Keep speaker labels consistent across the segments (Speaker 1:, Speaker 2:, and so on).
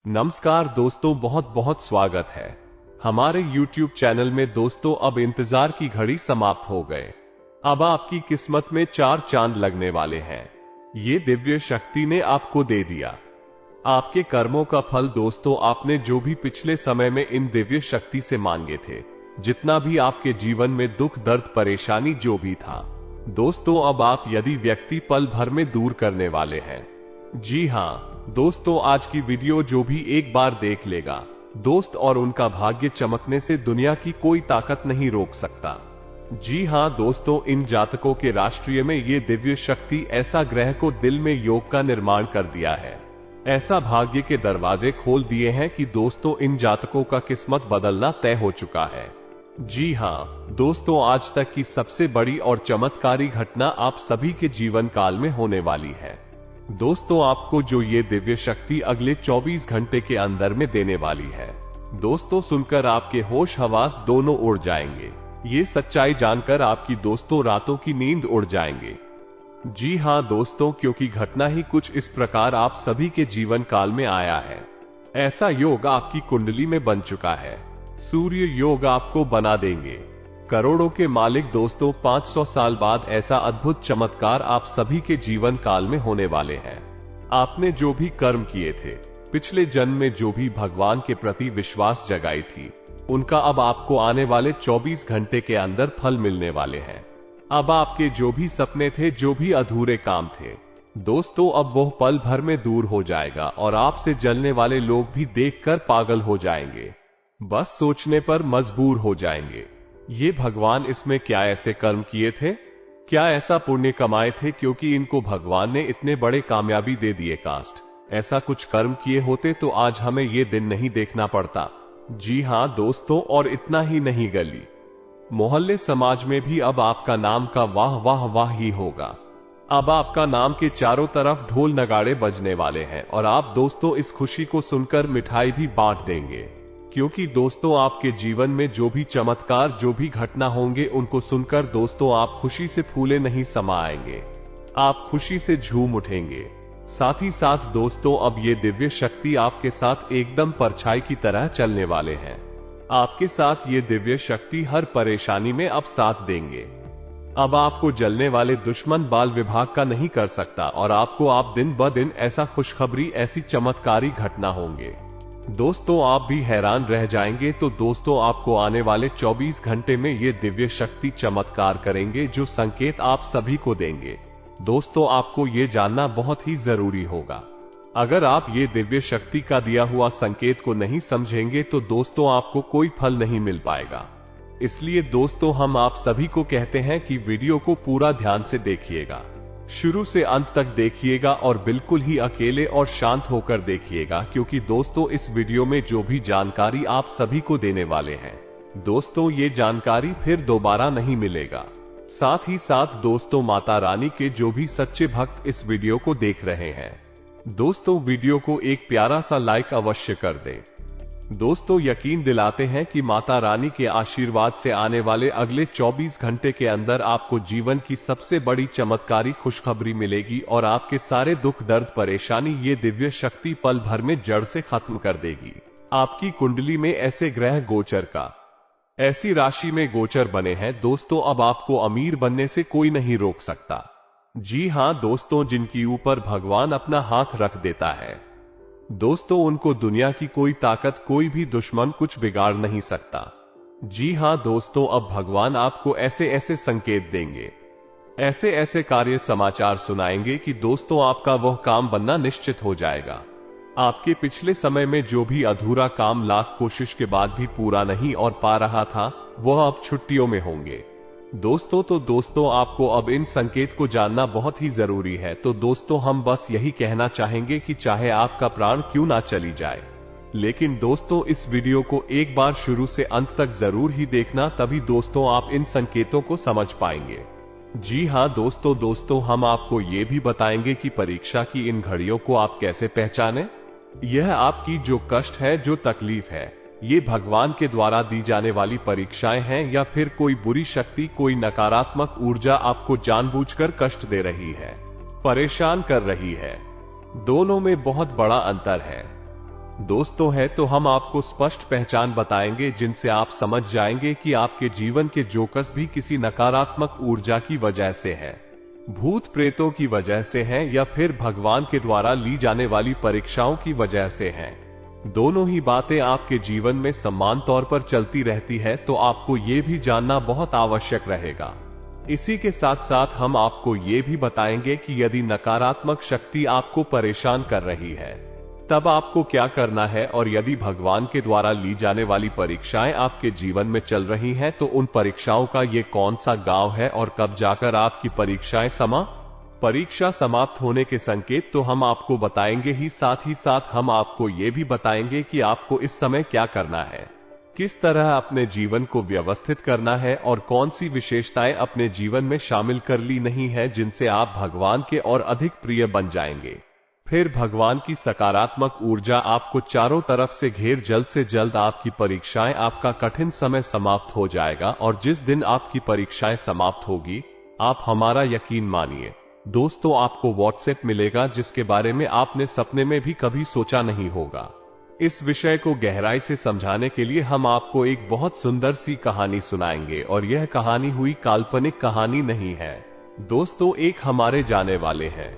Speaker 1: नमस्कार दोस्तों, बहुत बहुत स्वागत है हमारे YouTube चैनल में। दोस्तों, अब इंतजार की घड़ी समाप्त हो गए। अब आपकी किस्मत में 4 चांद लगने वाले हैं। ये दिव्य शक्ति ने आपको दे दिया आपके कर्मों का फल। दोस्तों, आपने जो भी पिछले समय में इन दिव्य शक्ति से मांगे थे, जितना भी आपके जीवन में दुख दर्द परेशानी जो भी था, दोस्तों अब आप यदि व्यक्ति पल भर में दूर करने वाले हैं। जी हां दोस्तों, आज की वीडियो जो भी एक बार देख लेगा दोस्त, और उनका भाग्य चमकने से दुनिया की कोई ताकत नहीं रोक सकता। जी हां दोस्तों, इन जातकों के राष्ट्रीय में ये दिव्य शक्ति ऐसा ग्रह को दिल में योग का निर्माण कर दिया है, ऐसा भाग्य के दरवाजे खोल दिए हैं कि दोस्तों इन जातकों का किस्मत बदलना तय हो चुका है। जी हां दोस्तों, आज तक की सबसे बड़ी और चमत्कारी घटना आप सभी के जीवन काल में होने वाली है। दोस्तों, आपको जो ये दिव्य शक्ति अगले 24 घंटे के अंदर में देने वाली है, दोस्तों सुनकर आपके होश हवास दोनों उड़ जाएंगे। ये सच्चाई जानकर आपकी दोस्तों रातों की नींद उड़ जाएंगे। जी हां दोस्तों, क्योंकि घटना ही कुछ इस प्रकार आप सभी के जीवन काल में आया है। ऐसा योग आपकी कुंडली में बन चुका है। सूर्य योग आपको बना देंगे करोड़ों के मालिक। दोस्तों, 500 साल बाद ऐसा अद्भुत चमत्कार आप सभी के जीवन काल में होने वाले हैं। आपने जो भी कर्म किए थे, पिछले जन्म में जो भी भगवान के प्रति विश्वास जगाई थी, उनका अब आपको आने वाले 24 घंटे के अंदर फल मिलने वाले हैं। अब आपके जो भी सपने थे, जो भी अधूरे काम थे, दोस्तों अब वो पल भर में दूर हो जाएगा और आपसे जलने वाले लोग भी देखकर पागल हो जाएंगे, बस सोचने पर मजबूर हो जाएंगे। ये भगवान इसमें क्या ऐसे कर्म किए थे, क्या ऐसा पुण्य कमाए थे, क्योंकि इनको भगवान ने इतने बड़े कामयाबी दे दिए। कास्ट ऐसा कुछ कर्म किए होते तो आज हमें ये दिन नहीं देखना पड़ता। जी हां दोस्तों, और इतना ही नहीं, गली मोहल्ले समाज में भी अब आपका नाम का वाह वाह वाह ही होगा। अब आपका नाम के चारों तरफ ढोल नगाड़े बजने वाले हैं और आप दोस्तों इस खुशी को सुनकर मिठाई भी बांट देंगे, क्योंकि दोस्तों आपके जीवन में जो भी चमत्कार, जो भी घटना होंगे, उनको सुनकर दोस्तों आप खुशी से फूले नहीं समाएंगे, आप खुशी से झूम उठेंगे। साथ ही साथ दोस्तों अब ये दिव्य शक्ति आपके साथ एकदम परछाई की तरह चलने वाले हैं। आपके साथ ये दिव्य शक्ति हर परेशानी में अब साथ देंगे। अब आपको जलने वाले दुश्मन बाल विभाग का नहीं कर सकता और आपको आप दिन ब दिन ऐसा खुशखबरी, ऐसी चमत्कारी घटना होंगे, दोस्तों आप भी हैरान रह जाएंगे। तो दोस्तों आपको आने वाले 24 घंटे में ये दिव्य शक्ति चमत्कार करेंगे, जो संकेत आप सभी को देंगे। दोस्तों आपको ये जानना बहुत ही जरूरी होगा। अगर आप ये दिव्य शक्ति का दिया हुआ संकेत को नहीं समझेंगे तो दोस्तों आपको कोई फल नहीं मिल पाएगा। इसलिए दोस्तों हम आप सभी को कहते हैं कि वीडियो को पूरा ध्यान से देखिएगा, शुरू से अंत तक देखिएगा और बिल्कुल ही अकेले और शांत होकर देखिएगा, क्योंकि दोस्तों इस वीडियो में जो भी जानकारी आप सभी को देने वाले हैं, दोस्तों ये जानकारी फिर दोबारा नहीं मिलेगा। साथ ही साथ दोस्तों माता रानी के जो भी सच्चे भक्त इस वीडियो को देख रहे हैं, दोस्तों वीडियो को एक प्यारा सा लाइक अवश्य कर दें। दोस्तों यकीन दिलाते हैं कि माता रानी के आशीर्वाद से आने वाले अगले 24 घंटे के अंदर आपको जीवन की सबसे बड़ी चमत्कारी खुशखबरी मिलेगी और आपके सारे दुख दर्द परेशानी ये दिव्य शक्ति पल भर में जड़ से खत्म कर देगी। आपकी कुंडली में ऐसे ग्रह गोचर का, ऐसी राशि में गोचर बने हैं दोस्तों, अब आपको अमीर बनने से कोई नहीं रोक सकता। जी हां दोस्तों, जिनकी ऊपर भगवान अपना हाथ रख देता है, दोस्तों उनको दुनिया की कोई ताकत, कोई भी दुश्मन कुछ बिगाड़ नहीं सकता। जी हां दोस्तों, अब भगवान आपको ऐसे ऐसे संकेत देंगे, ऐसे ऐसे कार्य समाचार सुनाएंगे कि दोस्तों आपका वह काम बनना निश्चित हो जाएगा। आपके पिछले समय में जो भी अधूरा काम लाख कोशिश के बाद भी पूरा नहीं और पा रहा था, वह अब छुट्टियों में होंगे दोस्तों। तो दोस्तों आपको अब इन संकेत को जानना बहुत ही जरूरी है। तो दोस्तों हम बस यही कहना चाहेंगे कि चाहे आपका प्राण क्यों ना चली जाए, लेकिन दोस्तों इस वीडियो को एक बार शुरू से अंत तक जरूर ही देखना, तभी दोस्तों आप इन संकेतों को समझ पाएंगे। जी हां दोस्तों हम आपको ये भी बताएंगे कि परीक्षा की इन घड़ियों को आप कैसे पहचानें। यह आपकी जो कष्ट है, जो तकलीफ है, ये भगवान के द्वारा दी जाने वाली परीक्षाएं हैं या फिर कोई बुरी शक्ति, कोई नकारात्मक ऊर्जा आपको जानबूझकर कष्ट दे रही है, परेशान कर रही है। दोनों में बहुत बड़ा अंतर है। दोस्तों है तो हम आपको स्पष्ट पहचान बताएंगे जिनसे आप समझ जाएंगे कि आपके जीवन के जोकस भी किसी नकारात्मक ऊर्जा की वजह से है, भूत प्रेतों की वजह से हैं या फिर भगवान के द्वारा ली जाने वाली परीक्षाओं की वजह से हैं। दोनों ही बातें आपके जीवन में समान तौर पर चलती रहती है, तो आपको ये भी जानना बहुत आवश्यक रहेगा। इसी के साथ साथ हम आपको ये भी बताएंगे कि यदि नकारात्मक शक्ति आपको परेशान कर रही है तब आपको क्या करना है, और यदि भगवान के द्वारा ली जाने वाली परीक्षाएं आपके जीवन में चल रही हैं तो उन परीक्षाओं का ये कौन सा गांव है और कब जाकर आपकी परीक्षा समाप्त होने के संकेत तो हम आपको बताएंगे ही साथ हम आपको ये भी बताएंगे कि आपको इस समय क्या करना है, किस तरह अपने जीवन को व्यवस्थित करना है और कौन सी विशेषताएं अपने जीवन में शामिल कर ली नहीं है जिनसे आप भगवान के और अधिक प्रिय बन जाएंगे। फिर भगवान की सकारात्मक ऊर्जा आपको चारों तरफ से घेर, जल्द से जल्द आपकी परीक्षाएं, आपका कठिन समय समाप्त हो जाएगा। और जिस दिन आपकी परीक्षाएं समाप्त होगी, आप हमारा यकीन मानिए दोस्तों, आपको व्हाट्सएप मिलेगा जिसके बारे में आपने सपने में भी कभी सोचा नहीं होगा। इस विषय को गहराई से समझाने के लिए हम आपको एक बहुत सुंदर सी कहानी सुनाएंगे, और यह कहानी हुई काल्पनिक कहानी नहीं है दोस्तों, एक हमारे जाने वाले हैं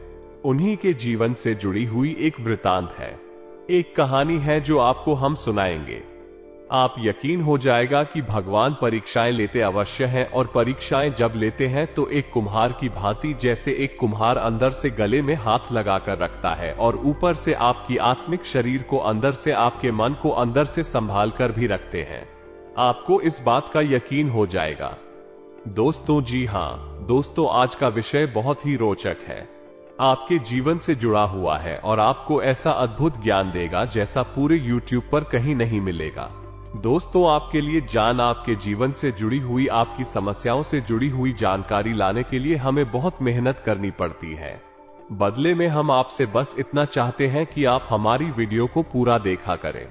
Speaker 1: उन्हीं के जीवन से जुड़ी हुई एक वृतांत है, एक कहानी है जो आपको हम सुनाएंगे। आप यकीन हो जाएगा कि भगवान परीक्षाएं लेते अवश्य हैं, और परीक्षाएं जब लेते हैं तो एक कुम्हार की भांति, जैसे एक कुम्हार अंदर से गले में हाथ लगाकर रखता है और ऊपर से आपकी आत्मिक शरीर को अंदर से, आपके मन को अंदर से संभाल कर भी रखते हैं। आपको इस बात का यकीन हो जाएगा दोस्तों। जी हां दोस्तों, आज का विषय बहुत ही रोचक है, आपके जीवन से जुड़ा हुआ है और आपको ऐसा अद्भुत ज्ञान देगा जैसा पूरे YouTube पर कहीं नहीं मिलेगा। दोस्तों, आपके लिए आपके जीवन से जुड़ी हुई, आपकी समस्याओं से जुड़ी हुई जानकारी लाने के लिए हमें बहुत मेहनत करनी पड़ती है। बदले में हम आपसे बस इतना चाहते हैं कि आप हमारी वीडियो को पूरा देखा करें।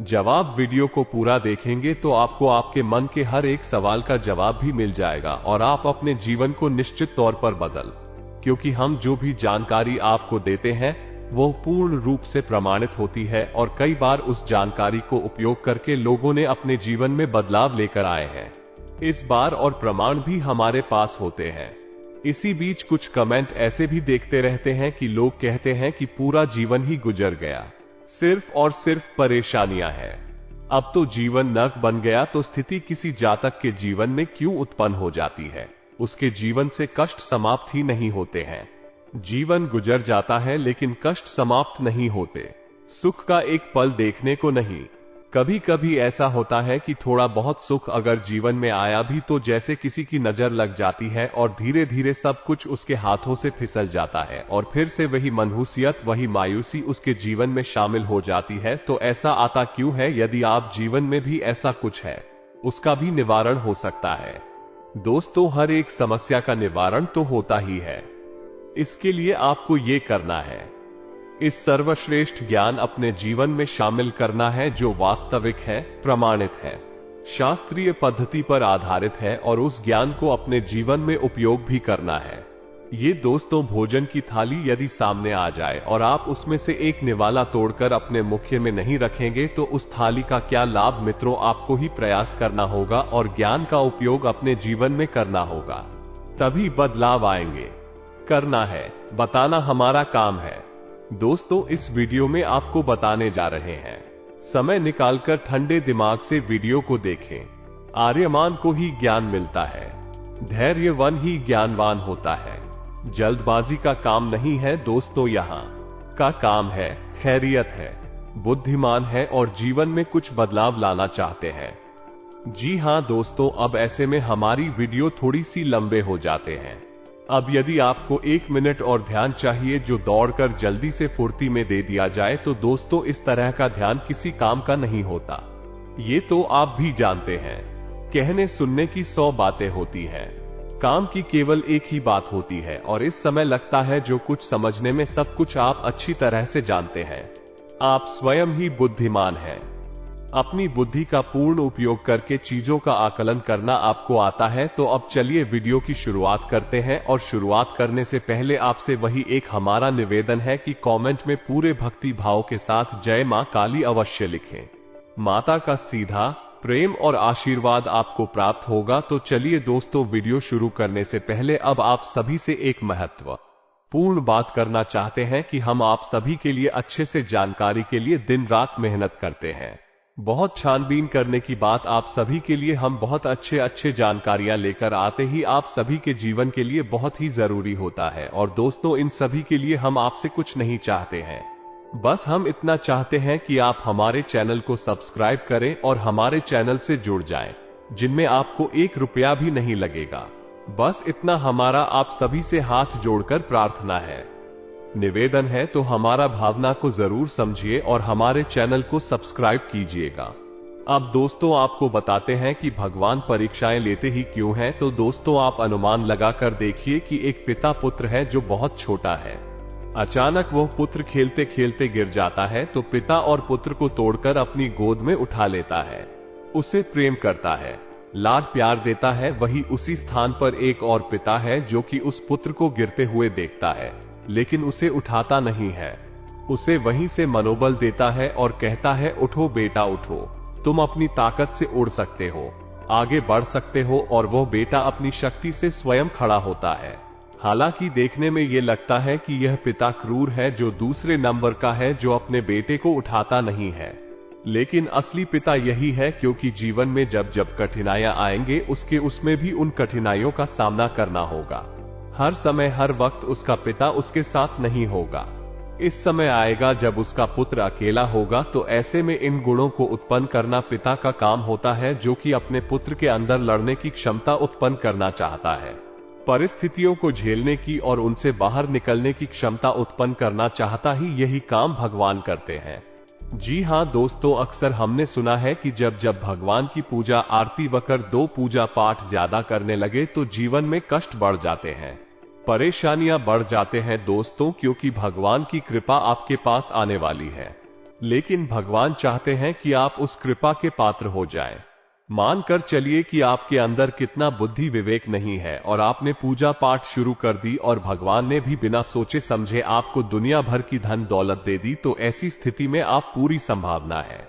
Speaker 1: जब आप वीडियो को पूरा देखेंगे तो आपको आपके मन के हर एक सवाल का जवाब भी मिल जाएगा और आप अपने जीवन को निश्चित तौर पर क्योंकि हम जो भी जानकारी आपको देते हैं वो पूर्ण रूप से प्रमाणित होती है, और कई बार उस जानकारी को उपयोग करके लोगों ने अपने जीवन में बदलाव लेकर आए हैं। इस बार और प्रमाण भी हमारे पास होते हैं। इसी बीच कुछ कमेंट ऐसे भी देखते रहते हैं कि लोग कहते हैं कि पूरा जीवन ही गुजर गया, सिर्फ और सिर्फ परेशानियां हैं, अब तो जीवन नर्क बन गया। तो स्थिति किसी जातक के जीवन में क्यों उत्पन्न हो जाती है? उसके जीवन से कष्ट समाप्त ही नहीं होते हैं। जीवन गुजर जाता है लेकिन कष्ट समाप्त नहीं होते, सुख का एक पल देखने को नहीं। कभी कभी ऐसा होता है कि थोड़ा बहुत सुख अगर जीवन में आया भी तो जैसे किसी की नजर लग जाती है और धीरे धीरे सब कुछ उसके हाथों से फिसल जाता है और फिर से वही मनहूसियत, वही मायूसी उसके जीवन में शामिल हो जाती है। तो ऐसा आता क्यों है? यदि आप जीवन में भी ऐसा कुछ है, उसका भी निवारण हो सकता है। दोस्तों, हर एक समस्या का निवारण तो होता ही है। इसके लिए आपको ये करना है, इस सर्वश्रेष्ठ ज्ञान अपने जीवन में शामिल करना है जो वास्तविक है, प्रमाणित है, शास्त्रीय पद्धति पर आधारित है, और उस ज्ञान को अपने जीवन में उपयोग भी करना है। ये दोस्तों, भोजन की थाली यदि सामने आ जाए और आप उसमें से एक निवाला तोड़कर अपने मुख्य में नहीं रखेंगे तो उस थाली का क्या लाभ? मित्रों, आपको ही प्रयास करना होगा और ज्ञान का उपयोग अपने जीवन में करना होगा, तभी बदलाव आएंगे। करना है, बताना हमारा काम है। दोस्तों, इस वीडियो में आपको बताने जा रहे हैं, समय निकालकर ठंडे दिमाग से वीडियो को देखें। आर्यमान को ही ज्ञान मिलता है, धैर्यवान ही ज्ञानवान होता है। जल्दबाजी का काम नहीं है दोस्तों, यहाँ का काम है खैरियत है, बुद्धिमान है और जीवन में कुछ बदलाव लाना चाहते हैं। जी हां दोस्तों, अब ऐसे में हमारी वीडियो थोड़ी सी लंबे हो जाते हैं। अब यदि आपको 1 मिनट और ध्यान चाहिए जो दौड़कर जल्दी से फुर्ती में दे दिया जाए तो दोस्तों, इस तरह का ध्यान किसी काम का नहीं होता। ये तो आप भी जानते हैं, कहने सुनने की 100 बातें होती हैं, काम की केवल एक ही बात होती है, और इस समय लगता है जो कुछ समझने में सब कुछ आप अच्छी तरह से जानते हैं। आप स्वयं ही बुद्धिमान हैं। अपनी बुद्धि का पूर्ण उपयोग करके चीजों का आकलन करना आपको आता है। तो अब चलिए वीडियो की शुरुआत करते हैं। और शुरुआत करने से पहले आपसे वही एक हमारा निवेदन है कि कमेंट में पूरे भक्ति भाव के साथ जय मां काली अवश्य लिखें। माता का सीधा प्रेम और आशीर्वाद आपको प्राप्त होगा। तो चलिए दोस्तों, वीडियो शुरू करने से पहले अब आप सभी से एक महत्वपूर्ण बात करना चाहते हैं कि हम आप सभी के लिए अच्छे से जानकारी के लिए दिन रात मेहनत करते हैं। बहुत छानबीन करने की बात आप सभी के लिए हम बहुत अच्छे जानकारियां लेकर आते ही आप सभी के जीवन के लिए बहुत ही जरूरी होता है। और दोस्तों, इन सभी के लिए हम आपसे कुछ नहीं चाहते हैं, बस हम इतना चाहते हैं कि आप हमारे चैनल को सब्सक्राइब करें और हमारे चैनल से जुड़ जाएं, जिनमें आपको 1 रुपया भी नहीं लगेगा। बस इतना हमारा आप सभी से हाथ जोड़कर प्रार्थना है, निवेदन है। तो हमारा भावना को जरूर समझिए और हमारे चैनल को सब्सक्राइब कीजिएगा। अब दोस्तों, आपको बताते हैं कि भगवान परीक्षाएं लेते ही क्यों हैं। तो दोस्तों, आप अनुमान लगाकर देखिए कि एक पिता पुत्र है जो बहुत छोटा है। अचानक वह पुत्र खेलते खेलते गिर जाता है तो पिता और पुत्र को तोड़कर अपनी गोद में उठा लेता है, उसे प्रेम करता है, लाड प्यार देता है। वही उसी स्थान पर एक और पिता है जो कि उस पुत्र को गिरते हुए देखता है, लेकिन उसे उठाता नहीं है। उसे वहीं से मनोबल देता है और कहता है, उठो बेटा उठो, तुम अपनी ताकत से उड़ सकते हो, आगे बढ़ सकते हो। और वह बेटा अपनी शक्ति से स्वयं खड़ा होता है। हालांकि देखने में यह लगता है कि यह पिता क्रूर है जो दूसरे नंबर का है, जो अपने बेटे को उठाता नहीं है, लेकिन असली पिता यही है, क्योंकि जीवन में जब जब कठिनाइयां आएंगे उसमें भी उन कठिनाइयों का सामना करना होगा। हर समय हर वक्त उसका पिता उसके साथ नहीं होगा। इस समय आएगा जब उसका पुत्र अकेला होगा। तो ऐसे में इन गुणों को उत्पन्न करना पिता का काम होता है, जो कि अपने पुत्र के अंदर लड़ने की क्षमता उत्पन्न करना चाहता है, परिस्थितियों को झेलने की और उनसे बाहर निकलने की क्षमता उत्पन्न करना चाहता ही यही काम भगवान करते हैं। जी हां दोस्तों, अक्सर हमने सुना है कि जब जब भगवान की पूजा आरती वकर 2 पूजा पाठ ज्यादा करने लगे तो जीवन में कष्ट बढ़ जाते हैं, परेशानियां बढ़ जाते हैं दोस्तों, क्योंकि भगवान की कृपा आपके पास आने वाली है। लेकिन भगवान चाहते हैं कि आप उस कृपा के पात्र हो जाएं। मानकर चलिए कि आपके अंदर कितना बुद्धि विवेक नहीं है और आपने पूजा पाठ शुरू कर दी और भगवान ने भी बिना सोचे समझे आपको दुनिया भर की धन दौलत दे दी। तो ऐसी स्थिति में आप पूरी संभावना है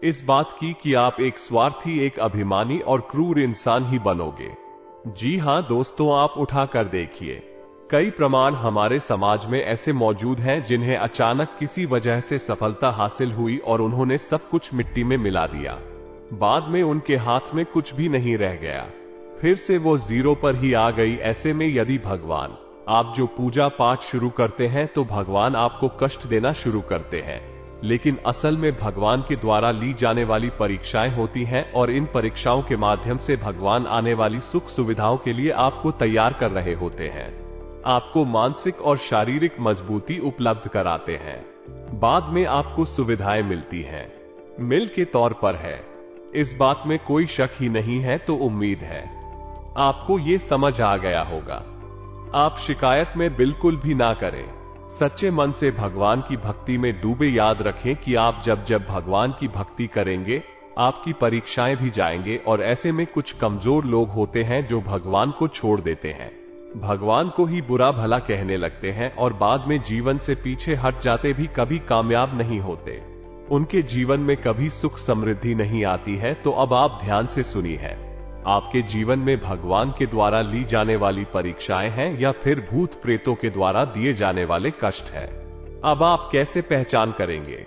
Speaker 1: इस बात की कि आप एक स्वार्थी, एक अभिमानी और क्रूर इंसान ही बनोगे। जी हां दोस्तों, आप उठाकर देखिए, कई प्रमाण हमारे समाज में ऐसे मौजूद हैं जिन्हें अचानक किसी वजह से सफलता हासिल हुई और उन्होंने सब कुछ मिट्टी में मिला दिया। बाद में उनके हाथ में कुछ भी नहीं रह गया, फिर से वो जीरो पर ही आ गई। ऐसे में यदि भगवान आप जो पूजा पाठ शुरू करते हैं तो भगवान आपको कष्ट देना शुरू करते हैं, लेकिन असल में भगवान के द्वारा ली जाने वाली परीक्षाएं होती हैं और इन परीक्षाओं के माध्यम से भगवान आने वाली सुख सुविधाओं के लिए आपको तैयार कर रहे होते हैं, आपको मानसिक और शारीरिक मजबूती उपलब्ध कराते हैं। बाद में आपको सुविधाएं मिलती हैं, मिल के तौर पर है, इस बात में कोई शक ही नहीं है। तो उम्मीद है आपको ये समझ आ गया होगा। आप शिकायत में बिल्कुल भी ना करें, सच्चे मन से भगवान की भक्ति में डूबे। याद रखें कि आप जब जब भगवान की भक्ति करेंगे आपकी परीक्षाएं भी जाएंगे। और ऐसे में कुछ कमजोर लोग होते हैं जो भगवान को छोड़ देते हैं, भगवान को ही बुरा भला कहने लगते हैं और बाद में जीवन से पीछे हट जाते, भी कभी कामयाब नहीं होते, उनके जीवन में कभी सुख समृद्धि नहीं आती है। तो अब आप ध्यान से सुनिए, है आपके जीवन में भगवान के द्वारा ली जाने वाली परीक्षाएं हैं या फिर भूत प्रेतों के द्वारा दिए जाने वाले कष्ट है। अब आप कैसे पहचान करेंगे?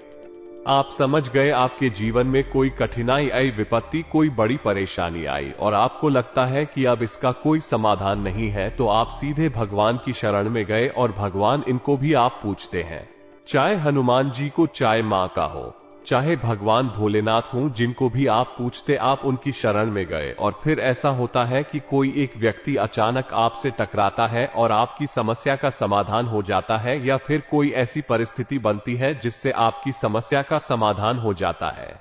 Speaker 1: आप समझ गए, आपके जीवन में कोई कठिनाई आई, विपत्ति, कोई बड़ी परेशानी आई और आपको लगता है कि अब इसका कोई समाधान नहीं है, तो आप सीधे भगवान की शरण में गए और भगवान इनको भी आप पूछते हैं, चाहे हनुमान जी को, चाहे मां का हो, चाहे भगवान भोलेनाथ हों, जिनको भी आप पूछते, आप उनकी शरण में गए। और फिर ऐसा होता है कि कोई एक व्यक्ति अचानक आपसे टकराता है और आपकी समस्या का समाधान हो जाता है, या फिर कोई ऐसी परिस्थिति बनती है जिससे आपकी समस्या का समाधान हो जाता है।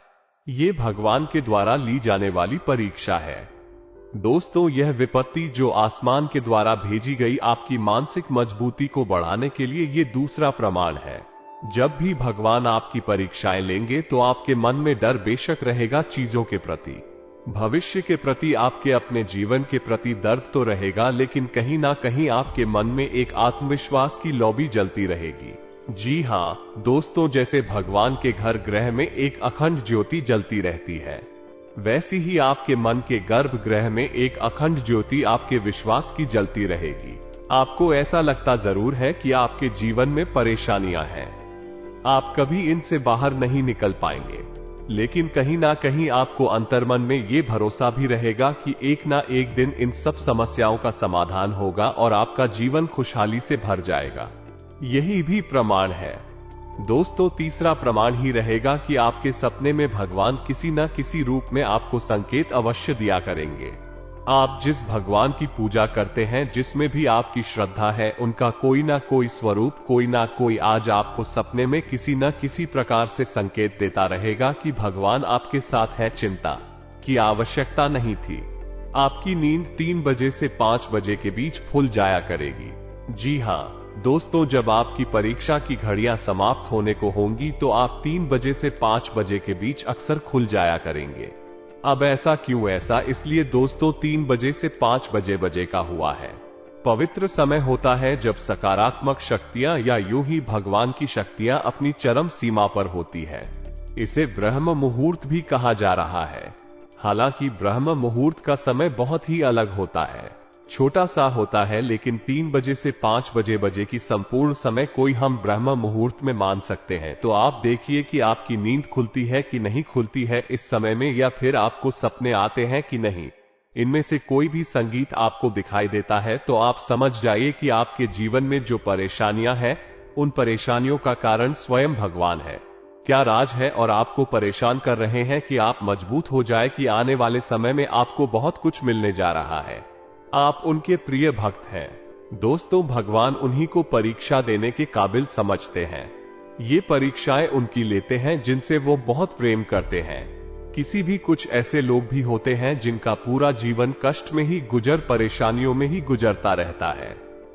Speaker 1: ये भगवान के द्वारा ली जाने वाली परीक्षा है दोस्तों। यह विपत्ति जो आसमान के द्वारा भेजी गई आपकी मानसिक मजबूती को बढ़ाने के लिए, ये दूसरा प्रमाण है। जब भी भगवान आपकी परीक्षाएं लेंगे तो आपके मन में डर बेशक रहेगा चीजों के प्रति, भविष्य के प्रति, आपके अपने जीवन के प्रति दर्द तो रहेगा, लेकिन कहीं ना कहीं आपके मन में एक आत्मविश्वास की लौ भी जलती रहेगी। जी हाँ दोस्तों, जैसे भगवान के घर गृह में एक अखंड ज्योति जलती रहती है, वैसी ही आपके मन के गर्भगृह में एक अखंड ज्योति आपके विश्वास की जलती रहेगी। आपको ऐसा लगता जरूर है कि आपके जीवन में परेशानियां हैं, आप कभी इनसे बाहर नहीं निकल पाएंगे, लेकिन कहीं ना कहीं आपको अंतर्मन में ये भरोसा भी रहेगा कि एक ना एक दिन इन सब समस्याओं का समाधान होगा और आपका जीवन खुशहाली से भर जाएगा। यही भी प्रमाण है दोस्तों। तीसरा प्रमाण ही रहेगा कि आपके सपने में भगवान किसी न किसी रूप में आपको संकेत अवश्य दिया करेंगे। आप जिस भगवान की पूजा करते हैं, जिसमें भी आपकी श्रद्धा है, उनका कोई ना कोई स्वरूप, कोई ना कोई आज आपको सपने में किसी न किसी प्रकार से संकेत देता रहेगा कि भगवान आपके साथ है, चिंता की आवश्यकता नहीं थी। आपकी नींद 3 बजे से 5 बजे के बीच खुल जाया करेगी। जी हाँ दोस्तों, जब आपकी परीक्षा की घड़ियां समाप्त होने को होंगी तो आप 3 बजे से 5 बजे के बीच अक्सर खुल जाया करेंगे। अब ऐसा क्यों? ऐसा इसलिए दोस्तों 3 बजे से 5 बजे का हुआ है पवित्र समय होता है जब सकारात्मक शक्तियां या यूं ही भगवान की शक्तियां अपनी चरम सीमा पर होती है। इसे ब्रह्म मुहूर्त भी कहा जा रहा है। हालांकि ब्रह्म मुहूर्त का समय बहुत ही अलग होता है, छोटा सा होता है, लेकिन 3 बजे से 5 बजे की संपूर्ण समय कोई हम ब्रह्म मुहूर्त में मान सकते हैं। तो आप देखिए कि आपकी नींद खुलती है कि नहीं खुलती है इस समय में, या फिर आपको सपने आते हैं कि नहीं। इनमें से कोई भी संगीत आपको दिखाई देता है तो आप समझ जाइए कि आपके जीवन में जो परेशानियां हैं, उन परेशानियों का कारण स्वयं भगवान है। क्या राज है और आपको परेशान कर रहे हैं कि आप मजबूत हो जाए कि आने वाले समय में आपको बहुत कुछ मिलने जा रहा है। आप उनके प्रिय भक्त हैं दोस्तों। भगवान उन्हीं को परीक्षा देने के काबिल समझते हैं। ये परीक्षाएं उनकी लेते हैं जिनसे वो बहुत प्रेम करते हैं। किसी भी कुछ ऐसे लोग भी होते हैं जिनका पूरा जीवन कष्ट में ही परेशानियों में ही गुजरता रहता है।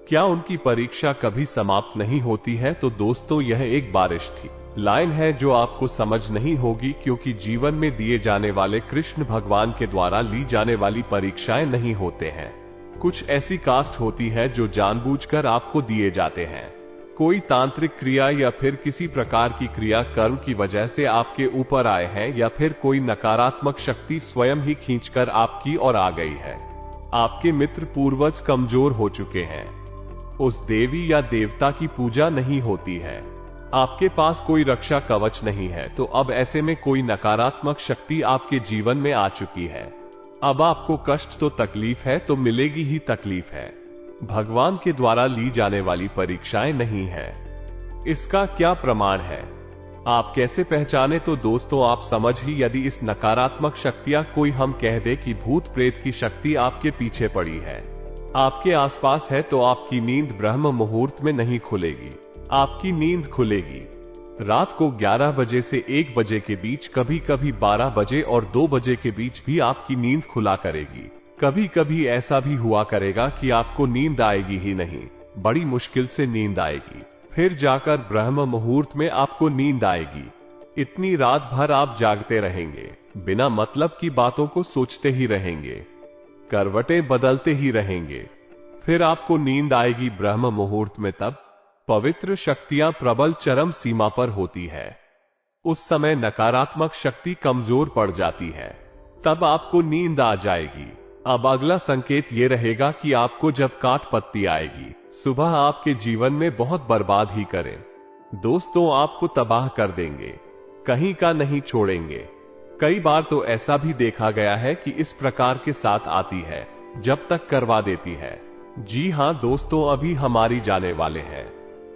Speaker 1: क्या उनकी परीक्षा कभी समाप्त नहीं होती है? तो दोस्तों यह एक बारिश थी लाइन है जो आपको समझ नहीं होगी, क्योंकि जीवन में दिए जाने वाले कृष्ण भगवान के द्वारा ली जाने वाली परीक्षाएं नहीं होते हैं। कुछ ऐसी कास्ट होती है जो जानबूझकर आपको दिए जाते हैं। कोई तांत्रिक क्रिया या फिर किसी प्रकार की क्रिया कर्म की वजह से आपके ऊपर आए हैं, या फिर कोई नकारात्मक शक्ति स्वयं ही खींचकर आपकी ओर आ गई है। आपके मित्र पूर्वज कमजोर हो चुके हैं, उस देवी या देवता की पूजा नहीं होती है, आपके पास कोई रक्षा कवच नहीं है। तो अब ऐसे में कोई नकारात्मक शक्ति आपके जीवन में आ चुकी है। अब आपको कष्ट तो तकलीफ है, तो मिलेगी ही तकलीफ है। भगवान के द्वारा ली जाने वाली परीक्षाएं नहीं है। इसका क्या प्रमाण है? आप कैसे पहचाने? तो दोस्तों आप समझ ही, यदि इस नकारात्मक शक्तियां कोई हम कह दे कि भूत प्रेत की शक्ति आपके पीछे पड़ी है, आपके आसपास है, तो आपकी नींद ब्रह्म मुहूर्त में नहीं खुलेगी। आपकी नींद खुलेगी रात को 11 बजे से 1 बजे के बीच, कभी कभी 12 बजे और 2 बजे के बीच भी आपकी नींद खुला करेगी। कभी कभी ऐसा भी हुआ करेगा कि आपको नींद आएगी ही नहीं, बड़ी मुश्किल से नींद आएगी, फिर जाकर ब्रह्म मुहूर्त में आपको नींद आएगी। इतनी रात भर आप जागते रहेंगे, बिना मतलब की बातों को सोचते ही रहेंगे, करवटें बदलते ही रहेंगे, फिर आपको नींद आएगी ब्रह्म मुहूर्त में। तब पवित्र शक्तियां प्रबल चरम सीमा पर होती है। उस समय नकारात्मक शक्ति कमजोर पड़ जाती है, तब आपको नींद आ जाएगी। अब अगला संकेत यह रहेगा कि आपको जब काट पत्ती आएगी, सुबह आपके जीवन में बहुत बर्बाद ही करें दोस्तों, आपको तबाह कर देंगे, कहीं का नहीं छोड़ेंगे। कई बार तो ऐसा भी देखा गया है कि इस प्रकार के साथ आती है, जब तक करवा देती है। जी हां दोस्तों, अभी हमारी जाने वाले हैं,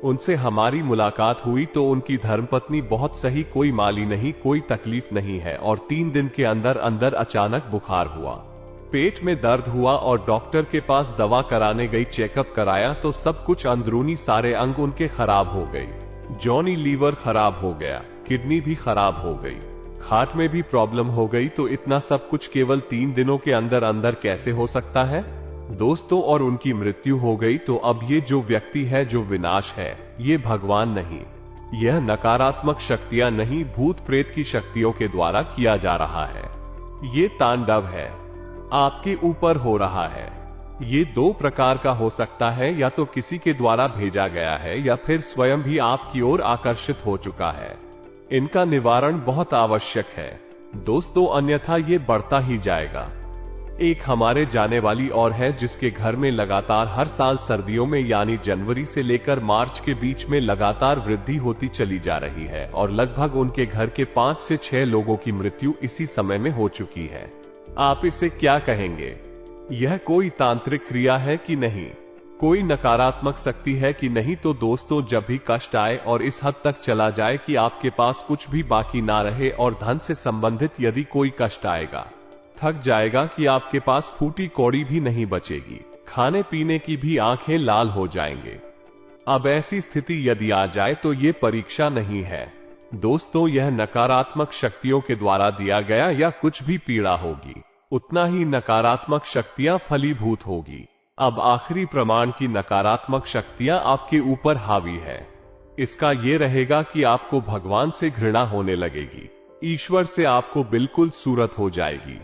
Speaker 1: उनसे हमारी मुलाकात हुई तो उनकी धर्मपत्नी बहुत सही, कोई माली नहीं, कोई तकलीफ नहीं है, और 3 दिन के अंदर अंदर अचानक बुखार हुआ, पेट में दर्द हुआ और डॉक्टर के पास दवा कराने गई, चेकअप कराया तो सब कुछ अंदरूनी सारे अंग उनके खराब हो गई। जॉनी लीवर खराब हो गया, किडनी भी खराब हो गई, हार्ट में भी प्रॉब्लम हो गई। तो इतना सब कुछ केवल 3 दिनों के अंदर अंदर कैसे हो सकता है दोस्तों? और उनकी मृत्यु हो गई। तो अब ये जो व्यक्ति है, जो विनाश है, ये भगवान नहीं, यह नकारात्मक शक्तियां नहीं, भूत प्रेत की शक्तियों के द्वारा किया जा रहा है। ये तांडव है, आपके ऊपर हो रहा है। ये दो प्रकार का हो सकता है, या तो किसी के द्वारा भेजा गया है या फिर स्वयं भी आपकी ओर आकर्षित हो चुका है। इनका निवारण बहुत आवश्यक है दोस्तों, अन्यथा ये बढ़ता ही जाएगा। एक हमारे जाने वाली और है जिसके घर में लगातार हर साल सर्दियों में यानी जनवरी से लेकर मार्च के बीच में लगातार वृद्धि होती चली जा रही है और लगभग उनके घर के 5 से 6 लोगों की मृत्यु इसी समय में हो चुकी है। आप इसे क्या कहेंगे? यह कोई तांत्रिक क्रिया है कि नहीं? कोई नकारात्मक शक्ति है कि नहीं? तो दोस्तों, जब भी कष्ट आए और इस हद तक चला जाए कि आपके पास कुछ भी बाकी ना रहे और धन से संबंधित यदि कोई कष्ट आएगा, थक जाएगा कि आपके पास फूटी कौड़ी भी नहीं बचेगी, खाने पीने की भी आंखें लाल हो जाएंगे। अब ऐसी स्थिति यदि आ जाए तो ये परीक्षा नहीं है दोस्तों, यह नकारात्मक शक्तियों के द्वारा दिया गया या कुछ भी पीड़ा होगी, उतना ही नकारात्मक शक्तियां फलीभूत होगी। अब आखिरी प्रमाण की नकारात्मक शक्तियां आपके ऊपर हावी है, इसका यह रहेगा कि आपको भगवान से घृणा होने लगेगी, ईश्वर से आपको बिल्कुल सूरत हो जाएगी।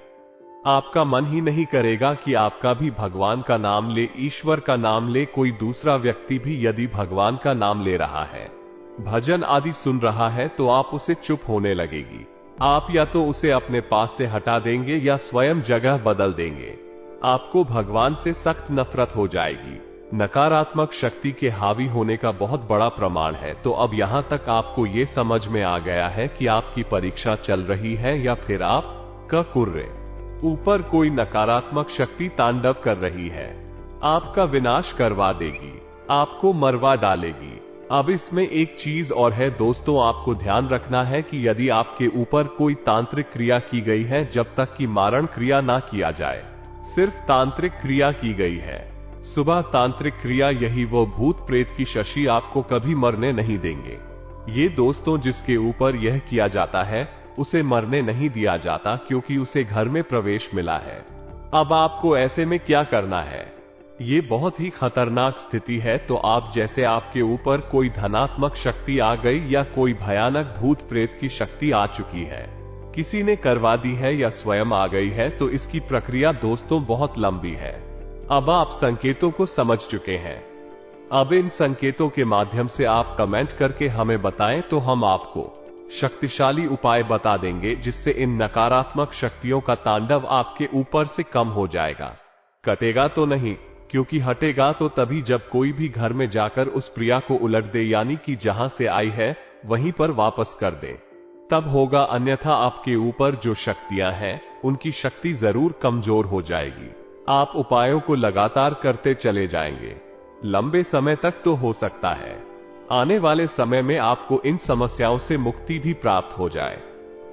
Speaker 1: आपका मन ही नहीं करेगा कि आपका भी भगवान का नाम ले, ईश्वर का नाम ले। कोई दूसरा व्यक्ति भी यदि भगवान का नाम ले रहा है, भजन आदि सुन रहा है, तो आप उसे चुप होने लगेगी। आप या तो उसे अपने पास से हटा देंगे या स्वयं जगह बदल देंगे। आपको भगवान से सख्त नफरत हो जाएगी। नकारात्मक शक्ति के हावी होने का बहुत बड़ा प्रमाण है। तो अब यहां तक आपको ये समझ में आ गया है कि आपकी परीक्षा चल रही है या फिर आप का कुर्रे ऊपर कोई नकारात्मक शक्ति तांडव कर रही है, आपका विनाश करवा देगी, आपको मरवा डालेगी। अब इसमें एक चीज और है दोस्तों, आपको ध्यान रखना है कि यदि आपके ऊपर कोई तांत्रिक क्रिया की गई है, जब तक कि मारण क्रिया ना किया जाए, सिर्फ तांत्रिक क्रिया की गई है, सुबह तांत्रिक क्रिया, यही वो भूत प्रेत की शशि आपको कभी मरने नहीं देंगे। ये दोस्तों, जिसके ऊपर यह किया जाता है उसे मरने नहीं दिया जाता, क्योंकि उसे घर में प्रवेश मिला है। अब आपको ऐसे में क्या करना है? ये बहुत ही खतरनाक स्थिति है। तो आप जैसे आपके ऊपर कोई धनात्मक शक्ति आ गई या कोई भयानक भूत प्रेत की शक्ति आ चुकी है, किसी ने करवा दी है या स्वयं आ गई है, तो इसकी प्रक्रिया दोस्तों बहुत लंबी है। अब आप संकेतों को समझ चुके हैं। अब इन संकेतों के माध्यम से आप कमेंट करके हमें बताएं, तो हम आपको शक्तिशाली उपाय बता देंगे जिससे इन नकारात्मक शक्तियों का तांडव आपके ऊपर से कम हो जाएगा। कटेगा तो नहीं, क्योंकि हटेगा तो तभी जब कोई भी घर में जाकर उस प्रिया को उलट दे, यानी कि जहां से आई है वहीं पर वापस कर दे, तब होगा। अन्यथा आपके ऊपर जो शक्तियां हैं उनकी शक्ति जरूर कमजोर हो जाएगी। आप उपायों को लगातार करते चले जाएंगे, लंबे समय तक तो हो सकता है आने वाले समय में आपको इन समस्याओं से मुक्ति भी प्राप्त हो जाए,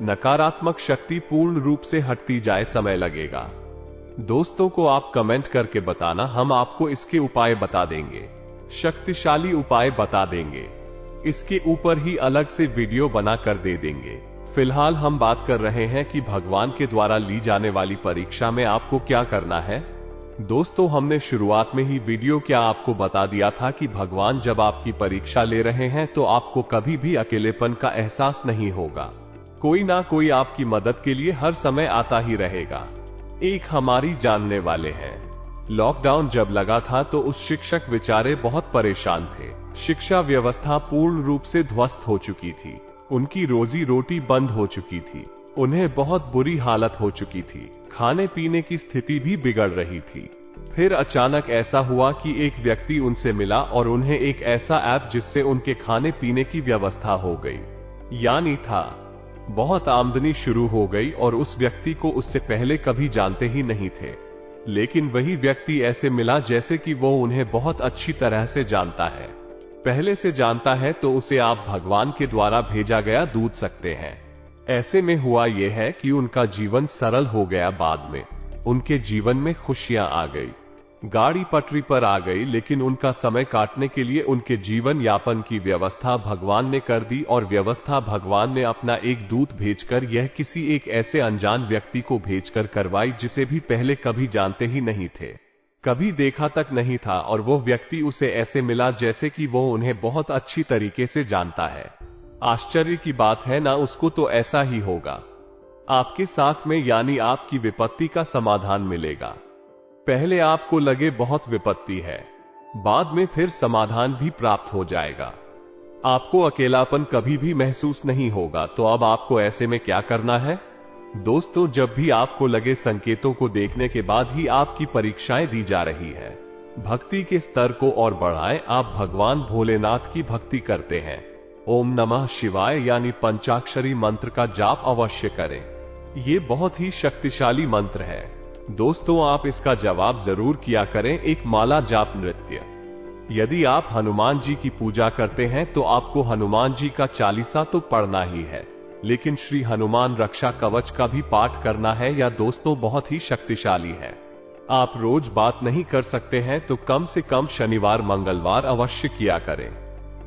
Speaker 1: नकारात्मक शक्ति पूर्ण रूप से हटती जाए, समय लगेगा। दोस्तों को आप कमेंट करके बताना, हम आपको इसके उपाय बता देंगे, शक्तिशाली उपाय बता देंगे, इसके ऊपर ही अलग से वीडियो बनाकर दे देंगे। फिलहाल हम बात कर रहे हैं कि भगवान के द्वारा ली जाने वाली परीक्षा में आपको क्या करना है। दोस्तों, हमने शुरुआत में ही वीडियो क्या आपको बता दिया था कि भगवान जब आपकी परीक्षा ले रहे हैं तो आपको कभी भी अकेलेपन का एहसास नहीं होगा, कोई ना कोई आपकी मदद के लिए हर समय आता ही रहेगा। एक हमारी जानने वाले हैं, लॉकडाउन जब लगा था तो उस शिक्षक बेचारे बहुत परेशान थे। शिक्षा व्यवस्था पूर्ण रूप से ध्वस्त हो चुकी थी, उनकी रोजी रोटी बंद हो चुकी थी, उन्हें बहुत बुरी हालत हो चुकी थी, खाने पीने की स्थिति भी बिगड़ रही थी। फिर अचानक ऐसा हुआ कि एक व्यक्ति उनसे मिला और उन्हें एक ऐसा ऐप जिससे उनके खाने पीने की व्यवस्था हो गई, यानी था बहुत आमदनी शुरू हो गई। और उस व्यक्ति को उससे पहले कभी जानते ही नहीं थे, लेकिन वही व्यक्ति ऐसे मिला जैसे कि वो उन्हें बहुत अच्छी तरह से जानता है, पहले से जानता है, तो उसे आप भगवान के द्वारा भेजा गया दूध सकते हैं। ऐसे में हुआ यह है कि उनका जीवन सरल हो गया, बाद में उनके जीवन में खुशियां आ गई, गाड़ी पटरी पर आ गई। लेकिन उनका समय काटने के लिए उनके जीवन यापन की व्यवस्था भगवान ने कर दी, और व्यवस्था भगवान ने अपना एक दूत भेजकर यह किसी एक ऐसे अनजान व्यक्ति को भेजकर करवाई जिसे भी पहले कभी जानते ही नहीं थे। कभी देखा तक नहीं था और वो व्यक्ति उसे ऐसे मिला जैसे कि वो उन्हें बहुत अच्छी तरीके से जानता है। आश्चर्य की बात है ना, उसको तो ऐसा ही होगा। आपके साथ में यानी आपकी विपत्ति का समाधान मिलेगा। पहले आपको लगे बहुत विपत्ति है, बाद में फिर समाधान भी प्राप्त हो जाएगा। आपको अकेलापन कभी भी महसूस नहीं होगा। तो अब आपको ऐसे में क्या करना है दोस्तों? जब भी आपको लगे संकेतों को देखने के बाद ही आपकी परीक्षाएं दी जा रही है, भक्ति के स्तर को और बढ़ाएं। आप भगवान भोलेनाथ की भक्ति करते हैं, ओम नमः शिवाय यानी पंचाक्षरी मंत्र का जाप अवश्य करें। ये बहुत ही शक्तिशाली मंत्र है दोस्तों, आप इसका जवाब जरूर किया करें। एक माला जाप नृत्य। यदि आप हनुमान जी की पूजा करते हैं तो आपको हनुमान जी का चालीसा तो पढ़ना ही है, लेकिन श्री हनुमान रक्षा कवच का भी पाठ करना है। यह दोस्तों बहुत ही शक्तिशाली है। आप रोज बात नहीं कर सकते हैं तो कम से कम शनिवार मंगलवार अवश्य किया करें।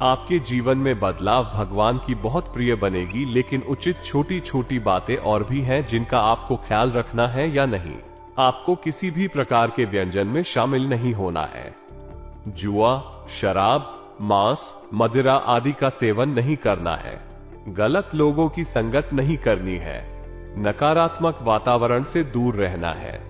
Speaker 1: आपके जीवन में बदलाव भगवान की बहुत प्रिय बनेगी, लेकिन उचित छोटी छोटी बातें और भी हैं जिनका आपको ख्याल रखना है या नहीं। आपको किसी भी प्रकार के व्यंजन में शामिल नहीं होना है। जुआ, शराब, मांस, मदिरा आदि का सेवन नहीं करना है। गलत लोगों की संगत नहीं करनी है। नकारात्मक वातावरण से दूर रहना है।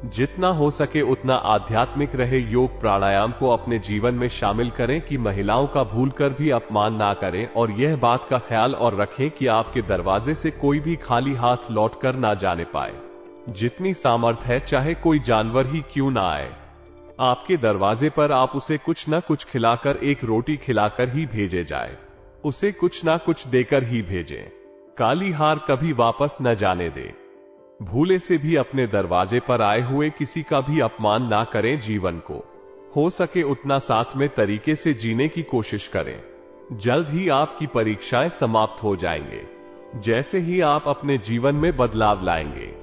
Speaker 1: जितना हो सके उतना आध्यात्मिक रहे। योग प्राणायाम को अपने जीवन में शामिल करें कि महिलाओं का भूलकर भी अपमान ना करें, और यह बात का ख्याल और रखें कि आपके दरवाजे से कोई भी खाली हाथ लौटकर ना जाने पाए। जितनी सामर्थ है चाहे कोई जानवर ही क्यों ना आए, आपके दरवाजे पर आप उसे कुछ न कुछ खिलाकर, एक रोटी खिलाकर ही भेजे जाए। उसे कुछ ना कुछ देकर ही भेजें। काली हार कभी वापस न जाने दे। भूले से भी अपने दरवाजे पर आए हुए किसी का भी अपमान ना करें। जीवन को हो सके उतना साथ में तरीके से जीने की कोशिश करें। जल्द ही आपकी परीक्षाएं समाप्त हो जाएंगे, जैसे ही आप अपने जीवन में बदलाव लाएंगे।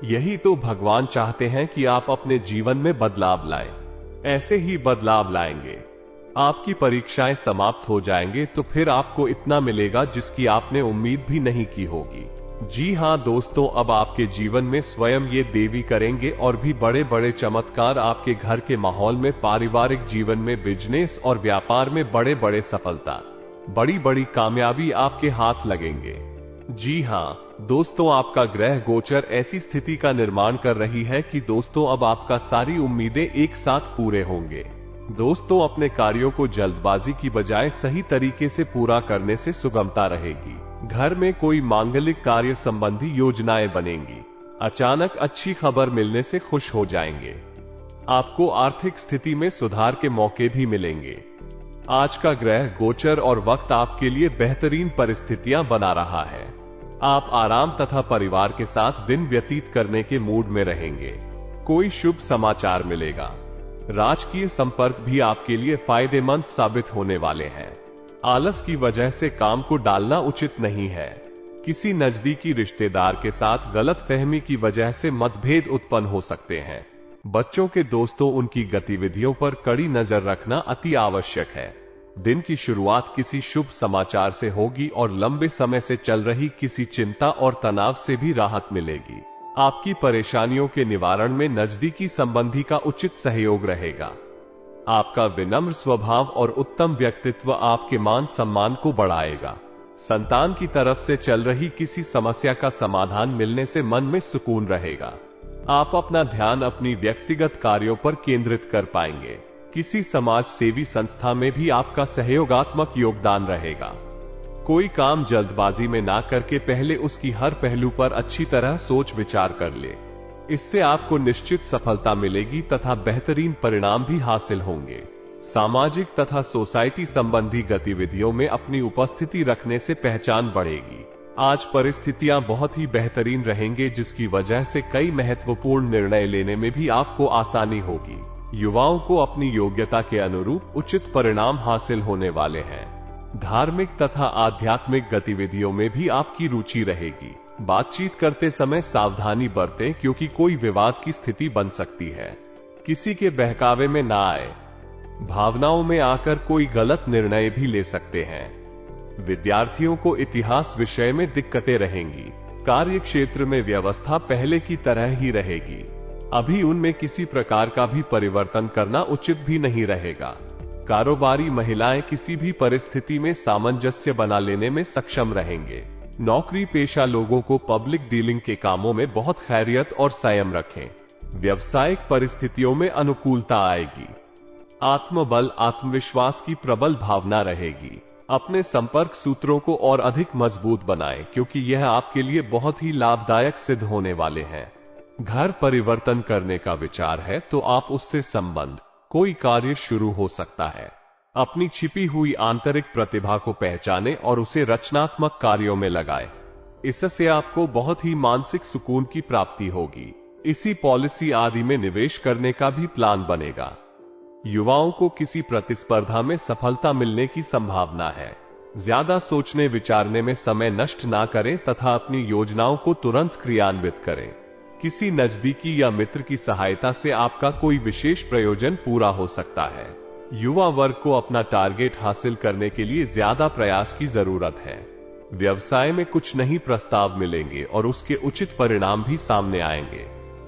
Speaker 1: यही तो भगवान चाहते हैं कि आप अपने जीवन में बदलाव लाएं। ऐसे ही बदलाव लाएंगे, आपकी परीक्षाएं समाप्त हो जाएंगे तो फिर आपको इतना मिलेगा जिसकी आपने उम्मीद भी नहीं की होगी। जी हां दोस्तों, अब आपके जीवन में स्वयं ये देवी करेंगे और भी बड़े बड़े चमत्कार। आपके घर के माहौल में, पारिवारिक जीवन में, बिजनेस और व्यापार में बड़े बड़े सफलता, बड़ी बड़ी कामयाबी आपके हाथ लगेंगे। जी हां दोस्तों, आपका ग्रह गोचर ऐसी स्थिति का निर्माण कर रही है कि दोस्तों अब आपका सारी उम्मीदें एक साथ पूरे होंगे। दोस्तों, अपने कार्यों को जल्दबाजी की बजाय सही तरीके से पूरा करने से सुगमता रहेगी। घर में कोई मांगलिक कार्य संबंधी योजनाएं बनेंगी। अचानक अच्छी खबर मिलने से खुश हो जाएंगे। आपको आर्थिक स्थिति में सुधार के मौके भी मिलेंगे। आज का ग्रह गोचर और वक्त आपके लिए बेहतरीन परिस्थितियां बना रहा है। आप आराम तथा परिवार के साथ दिन व्यतीत करने के मूड में रहेंगे। कोई शुभ समाचार मिलेगा। राजकीय संपर्क भी आपके लिए फायदेमंद साबित होने वाले हैं। आलस की वजह से काम को डालना उचित नहीं है। किसी नजदीकी रिश्तेदार के साथ गलतफहमी की वजह से मतभेद उत्पन्न हो सकते हैं। बच्चों के दोस्तों, उनकी गतिविधियों पर कड़ी नजर रखना अति आवश्यक है। दिन की शुरुआत किसी शुभ समाचार से होगी और लंबे समय से चल रही किसी चिंता और तनाव से भी राहत मिलेगी। आपकी परेशानियों के निवारण में नजदीकी संबंधी का उचित सहयोग रहेगा। आपका विनम्र स्वभाव और उत्तम व्यक्तित्व आपके मान सम्मान को बढ़ाएगा। संतान की तरफ से चल रही किसी समस्या का समाधान मिलने से मन में सुकून रहेगा। आप अपना ध्यान अपनी व्यक्तिगत कार्यों पर केंद्रित कर पाएंगे। किसी समाज सेवी संस्था में भी आपका सहयोगात्मक योगदान रहेगा। कोई काम जल्दबाजी में ना करके पहले उसकी हर पहलू पर अच्छी तरह सोच विचार कर ले। इससे आपको निश्चित सफलता मिलेगी तथा बेहतरीन परिणाम भी हासिल होंगे। सामाजिक तथा सोसाइटी संबंधी गतिविधियों में अपनी उपस्थिति रखने से पहचान बढ़ेगी। आज परिस्थितियां बहुत ही बेहतरीन रहेंगे, जिसकी वजह से कई महत्वपूर्ण निर्णय लेने में भी आपको आसानी होगी। युवाओं को अपनी योग्यता के अनुरूप उचित परिणाम हासिल होने वाले हैं। धार्मिक तथा आध्यात्मिक गतिविधियों में भी आपकी रुचि रहेगी। बातचीत करते समय सावधानी बरतें, क्योंकि कोई विवाद की स्थिति बन सकती है। किसी के बहकावे में ना आए। भावनाओं में आकर कोई गलत निर्णय भी ले सकते हैं। विद्यार्थियों को इतिहास विषय में दिक्कतें रहेंगी। कार्य क्षेत्र में व्यवस्था पहले की तरह ही रहेगी। अभी उनमें किसी प्रकार का भी परिवर्तन करना उचित भी नहीं रहेगा। कारोबारी महिलाएं किसी भी परिस्थिति में सामंजस्य बना लेने में सक्षम रहेंगे। नौकरी पेशा लोगों को पब्लिक डीलिंग के कामों में बहुत खैरियत और संयम रखें। व्यावसायिक परिस्थितियों में अनुकूलता आएगी। आत्मबल आत्मविश्वास की प्रबल भावना रहेगी। अपने संपर्क सूत्रों को और अधिक मजबूत बनाएं, क्योंकि यह आपके लिए बहुत ही लाभदायक सिद्ध होने वाले हैं। घर परिवर्तन करने का विचार है तो आप उससे संबंध कोई कार्य शुरू हो सकता है। अपनी छिपी हुई आंतरिक प्रतिभा को पहचानें और उसे रचनात्मक कार्यों में लगाएं। इससे आपको बहुत ही मानसिक सुकून की प्राप्ति होगी। इसी पॉलिसी आदि में निवेश करने का भी प्लान बनेगा। युवाओं को किसी प्रतिस्पर्धा में सफलता मिलने की संभावना है। ज्यादा सोचने विचारने में समय नष्ट ना करें तथा अपनी योजनाओं को तुरंत क्रियान्वित करें। किसी नजदीकी या मित्र की सहायता से आपका कोई विशेष प्रयोजन पूरा हो सकता है। युवा वर्ग को अपना टारगेट हासिल करने के लिए ज्यादा प्रयास की जरूरत है। व्यवसाय में कुछ नई प्रस्ताव मिलेंगे और उसके उचित परिणाम भी सामने आएंगे।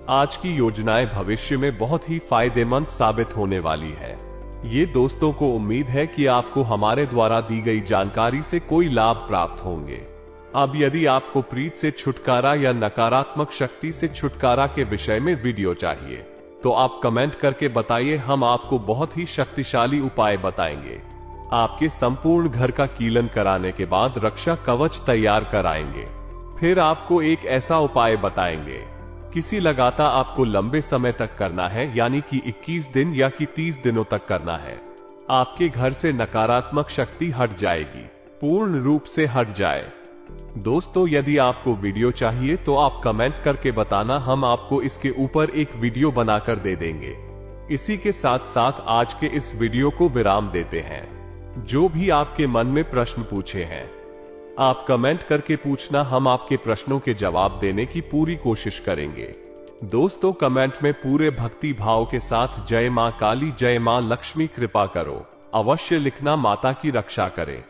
Speaker 1: आज की योजनाएं भविष्य में बहुत ही फायदेमंद साबित होने वाली है। ये दोस्तों को उम्मीद है कि आपको हमारे द्वारा दी गई जानकारी से कोई लाभ प्राप्त होंगे। अब यदि आपको प्रीत से छुटकारा या नकारात्मक शक्ति से छुटकारा के विषय में वीडियो चाहिए तो आप कमेंट करके बताइए। हम आपको बहुत ही शक्तिशाली उपाय बताएंगे। आपके संपूर्ण घर का कीलन कराने के बाद रक्षा कवच तैयार कराएंगे। फिर आपको एक ऐसा उपाय बताएंगे किसी लगातार आपको लंबे समय तक करना है, यानी कि 21 दिन या कि 30 दिनों तक करना है। आपके घर से नकारात्मक शक्ति हट जाएगी, पूर्ण रूप से हट जाए। दोस्तों, यदि आपको वीडियो चाहिए तो आप कमेंट करके बताना, हम आपको इसके ऊपर एक वीडियो बनाकर दे देंगे। इसी के साथ साथ आज के इस वीडियो को विराम देते हैं। जो भी आपके मन में प्रश्न पूछे हैं आप कमेंट करके पूछना, हम आपके प्रश्नों के जवाब देने की पूरी कोशिश करेंगे। दोस्तों, कमेंट में पूरे भक्ति भाव के साथ जय मां काली, जय मां लक्ष्मी कृपा करो अवश्य लिखना। माता की रक्षा करें।